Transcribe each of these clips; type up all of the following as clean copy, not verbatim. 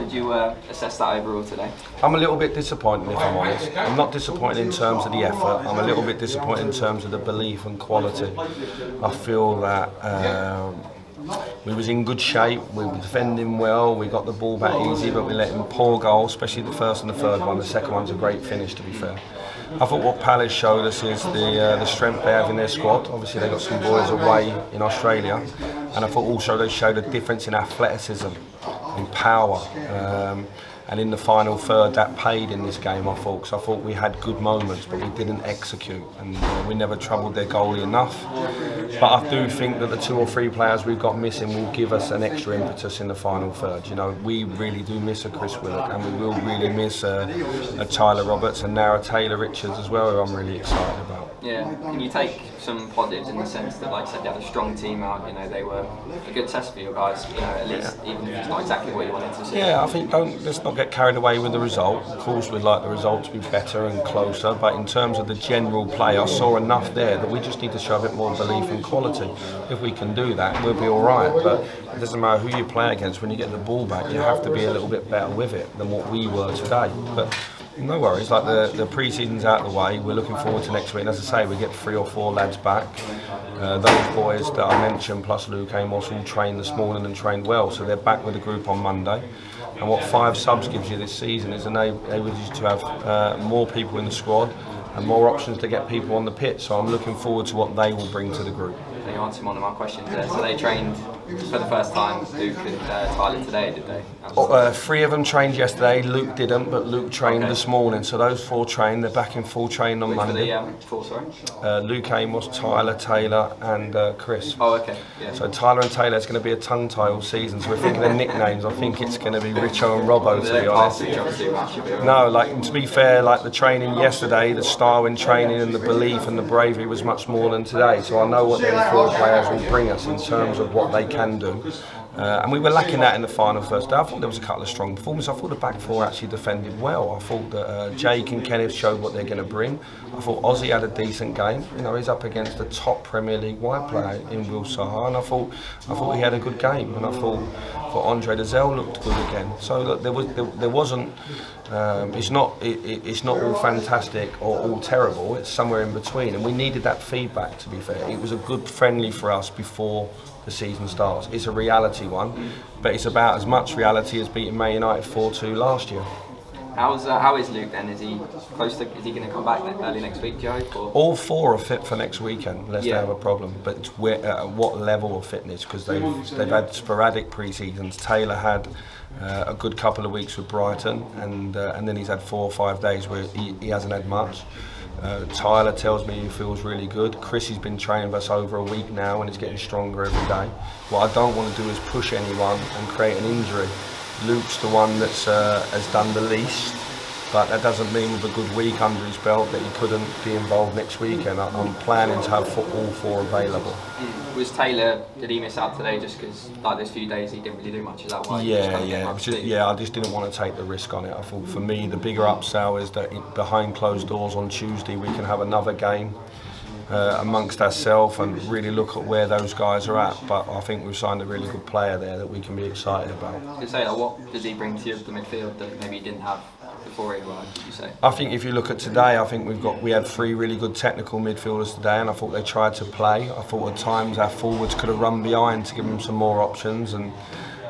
did you assess that overall today? I'm a little bit disappointed, if I'm honest. I'm not disappointed in terms of the effort. I'm a little bit disappointed in terms of the belief and quality. I feel that we was in good shape, we were defending well, we got the ball back easy, but we let in poor goals, especially the first and the third one. The second one's a great finish, to be fair. I thought what Palace showed us is the strength they have in their squad. Obviously they got some boys away in Australia, and I thought also they showed a difference in athleticism, in power. And in the final third, that paid in this game, I thought. Because I thought we had good moments, but we didn't execute, and we never troubled their goalie enough. But I do think that the 2 or 3 players we've got missing will give us an extra impetus in the final third. You know, we really do miss a Chris Willock, and we will really miss a Tyler Roberts, and now a Taylor Richards as well, who I'm really excited about. Yeah, can you take some positives in the sense that, like I said, you had a strong team out, you know, they were a good test for you guys, you know, at least, even if it's not exactly what you wanted to see. Yeah, I think let's not get carried away with the result. Of course we'd like the result to be better and closer, but in terms of the general play, I saw enough there that we just need to show a bit more belief and quality. If we can do that, we'll be alright, but it doesn't matter who you play against. When you get the ball back, you have to be a little bit better with it than what we were today. But no worries, like the pre-season's out of the way, we're looking forward to next week, and as I say, we get 3 or 4 lads back. Those boys that I mentioned, plus Luke Amos, all trained this morning and trained well, so they're back with the group on Monday. And what 5 subs gives you this season is able to have more people in the squad and more options to get people on the pitch, so I'm looking forward to what they will bring to the group. You answered one of my questions there. So they trained for the first time, Luke and Tyler, today, did they? 3 of them trained yesterday. Luke didn't, but Luke trained this morning. So those 4 trained. They're back in full training on Monday. Which were the 4, sorry? Luke Amos, Tyler, Taylor, and Chris. Oh, okay. Yeah. So Tyler and Taylor is going to be a tongue tie all season. So we're thinking of nicknames. I think it's going to be Richo and Robbo, to be honest. No, like to be fair, like the training yesterday, the style in training and the belief and the bravery was much more than today. So I know what them 4 players will bring us in terms of what they can do. And we were lacking that in the final first day. I thought there was a couple of strong performances. I thought the back 4 actually defended well. I thought that Jake and Kenneth showed what they're going to bring. I thought Ozzy had a decent game. You know, he's up against the top Premier League wide player in Will Saha, and I thought he had a good game. And I thought Andre Dazelle looked good again. So look, there wasn't. It's not all fantastic or all terrible. It's somewhere in between, and we needed that feedback. To be fair, it was a good friendly for us before the season starts. It's a reality one, but it's about as much reality as beating Man United 4-2 last year. How is Luke then? Is he close to? Is he going to come back early next week, Joe? All 4 are fit for next weekend, unless they have a problem. But it's at what level of fitness? Because they've had sporadic pre-seasons. Taylor had a good couple of weeks with Brighton, and then he's had 4 or 5 days where he hasn't had much. Tyler tells me he feels really good. Chris has been training with us over a week now and is getting stronger every day. What I don't want to do is push anyone and create an injury. Luke's the one that's has done the least, but that doesn't mean with a good week under his belt that he couldn't be involved next weekend. I'm planning to have all 4 available. Was Taylor, did he miss out today just because like those few days he didn't really do much? Is that why? I just didn't want to take the risk on it. I thought for me the bigger upsell is that behind closed doors on Tuesday we can have another game amongst ourselves and really look at where those guys are at. But I think we've signed a really good player there that we can be excited about. What does he bring to you at the midfield that maybe you didn't have before he arrived, would you say? I think if you look at today, I think we had 3 really good technical midfielders today, and I thought they tried to play. I thought at times our forwards could have run behind to give them some more options, and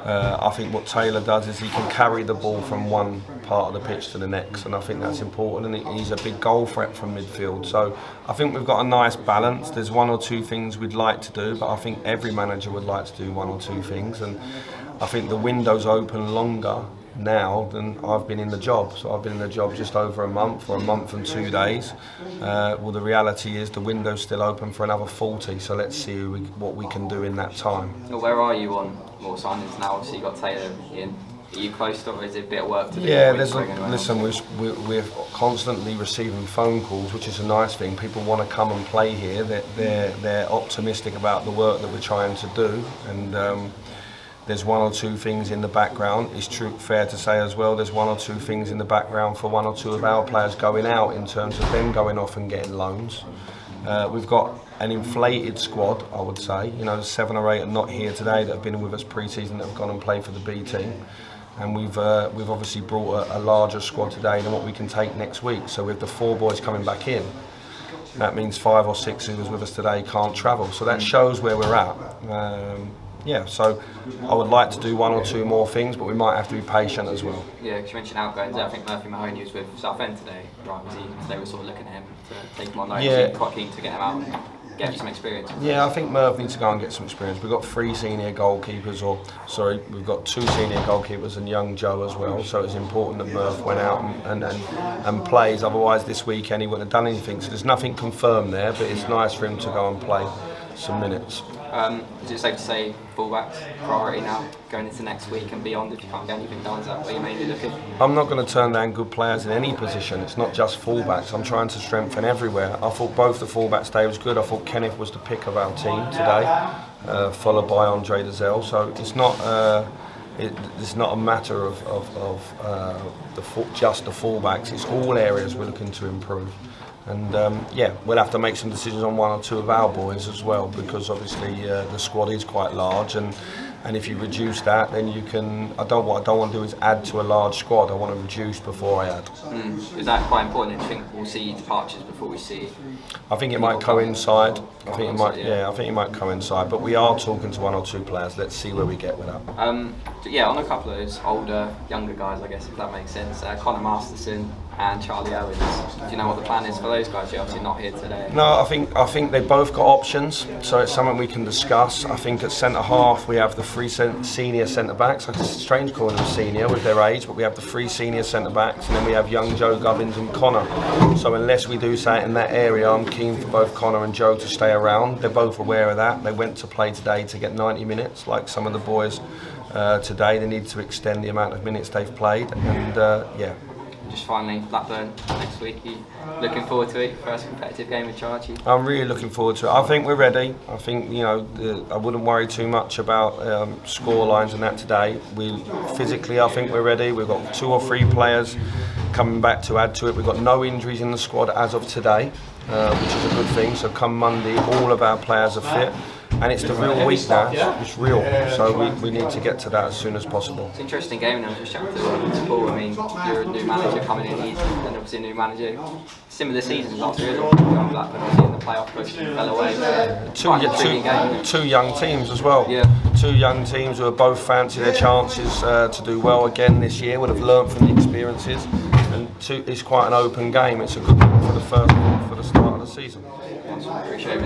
I think what Taylor does is he can carry the ball from one part of the pitch to the next, and I think that's important, and he's a big goal threat from midfield. So I think we've got a nice balance. There's 1 or 2 things we'd like to do, but I think every manager would like to do 1 or 2 things, and I think the window's open longer now than I've been in the job. So I've been in the job just over a month, or a month and 2 days. Well, the reality is the window's still open for another 40, so let's see what we can do in that time. Well, where are you on more signings now? Obviously you've got Taylor in. Are you close to, or is it a bit of work to do? Yeah, listen, we're constantly receiving phone calls, which is a nice thing. People want to come and play here. They're optimistic about the work that we're trying to do, and there's 1 or 2 things in the background. It's fair to say as well, there's 1 or 2 things in the background for 1 or 2 of our players going out in terms of them going off and getting loans. We've got an inflated squad, I would say. You know, there's 7 or 8 are not here today that have been with us pre-season that have gone and played for the B team. and we've obviously brought a larger squad today than what we can take next week. So with the 4 boys coming back in, that means 5 or 6 who was with us today can't travel. So that shows where we're at. Yeah, so I would like to do 1 or 2 more things, but we might have to be patient as well. Yeah, because you mentioned outgoings. I think Murphy Mahoney was with Southend today, right? They were sort of looking at him to take him on notice. Yeah. Quite keen to get him out and get him some experience. Yeah, I think Merv needs to go and get some experience. We've got 3 senior goalkeepers, we've got 2 senior goalkeepers and young Joe as well. So it's important that Merv went out and plays. Otherwise, this weekend he wouldn't have done anything. So there's nothing confirmed there, but it's nice for him to go and play some minutes. Is it safe to say fullbacks priority now going into next week and beyond? If you can't get anything done, is that where you're mainly looking? I'm not going to turn down good players in any position. It's not just fullbacks. I'm trying to strengthen everywhere. I thought both the fullbacks today was good. I thought Kenneth was the pick of our team today, followed by Andre Dazelle. So it's not a matter of just the fullbacks. It's all areas we're looking to improve. And we'll have to make some decisions on 1 or 2 of our boys as well, because obviously the squad is quite large, and if you reduce that, then you can. What I don't want to do is add to a large squad. I want to reduce before I add. Is that quite important? Do you think we'll see departures before we see? I think it might coincide. I think it might coincide. But we are talking to 1 or 2 players. Let's see where we get with that. On a couple of those older, younger guys, I guess, if that makes sense. Connor Masterson and Charlie Owens. Do you know what the plan is for those guys? You're obviously not here today. No, I think they've both got options, so it's something we can discuss. I think at centre half we have the 3 senior centre backs. It's strange calling them senior with their age, but we have the 3 senior centre backs, and then we have young Joe Gubbins and Connor. So unless we do something in that area, I'm keen for both Connor and Joe to stay around. They're both aware of that. They went to play today to get 90 minutes, like some of the boys today. They need to extend the amount of minutes they've played, and Just finally, Blackburn next week. You looking forward to it? First competitive game in charge. I'm really looking forward to it. I think we're ready. I think I wouldn't worry too much about score lines and that today. Physically, I think we're ready. We've got 2 or 3 players coming back to add to it. We've got no injuries in the squad as of today, which is a good thing. So come Monday, all of our players are fit. And it's the real week now. It's real, so we need to get to that as soon as possible. It's an interesting game now. Just chatting to Paul. I mean, you're a new manager coming in, and obviously a new manager. Similar seasons last year, Blackburn obviously in the playoff push and fell away. Two young teams as well. Yeah. 2 young teams who have both fancy their chances to do well again this year. Would have learnt from the experiences, and it's quite an open game. It's a good one for the start of the season. Appreciate it.